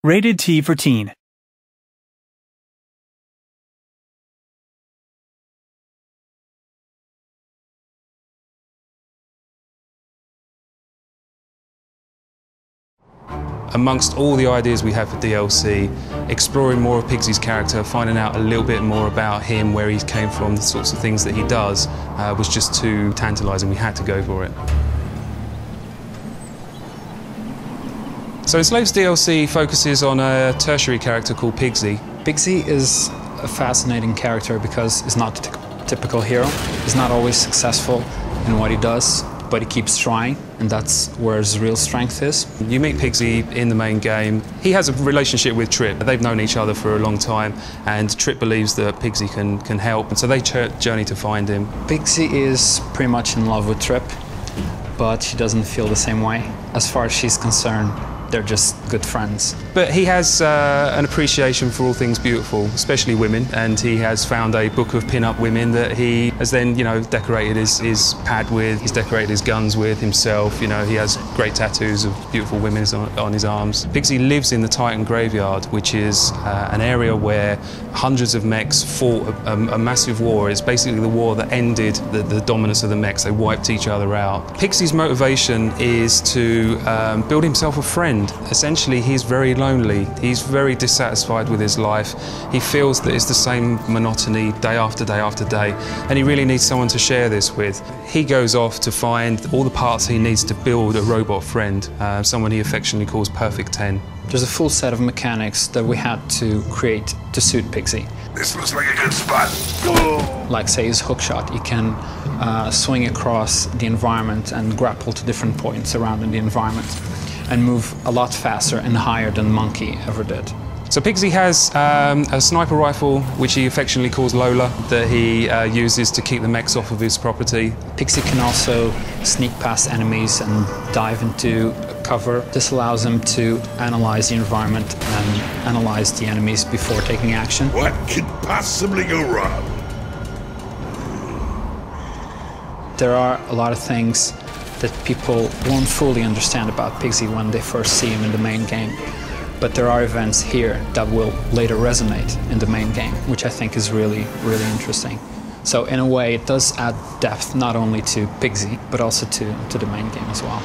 Rated T for Teen. Amongst all the ideas we have for DLC, exploring more of Pigsy's character, finding out a little bit more about him, where he came from, the sorts of things that he does, was just too tantalising. We had to go for it. So Enslaved's DLC focuses on a tertiary character called Pigsy. Pigsy is a fascinating character because he's not a typical hero. He's not always successful in what he does, but he keeps trying, and that's where his real strength is. You meet Pigsy in the main game. He has a relationship with Trip. They've known each other for a long time, and Trip believes that Pigsy can help, and so they journey to find him. Pigsy is pretty much in love with Trip, but she doesn't feel the same way. As far as she's concerned, they're just good friends. But he has an appreciation for all things beautiful, especially women, and he has found a book of pin-up women that he has then, decorated his pad with. He's decorated his guns with himself. He has great tattoos of beautiful women on his arms. Pigsy lives in the Titan Graveyard, which is an area where hundreds of mechs fought a massive war. It's basically the war that ended the dominance of the mechs. They wiped each other out. Pigsy's motivation is to build himself a friend. Essentially, he's very lonely. He's very dissatisfied with his life. He feels that it's the same monotony day after day after day, and he really needs someone to share this with. He goes off to find all the parts he needs to build a robot friend, someone he affectionately calls Perfect 10. There's a full set of mechanics that we had to create to suit Pigsy. This looks like a good spot. Like, say, his hookshot. You can swing across the environment and grapple to different points around in the environment, and move a lot faster and higher than Monkey ever did. So Pigsy has a sniper rifle, which he affectionately calls Lola, that he uses to keep the mechs off of his property. Pigsy can also sneak past enemies and dive into cover. This allows him to analyze the environment and analyze the enemies before taking action. What could possibly go wrong? There are a lot of things that people won't fully understand about Pigsy when they first see him in the main game. But there are events here that will later resonate in the main game, which I think is really, really interesting. So in a way, it does add depth not only to Pigsy, but also to the main game as well.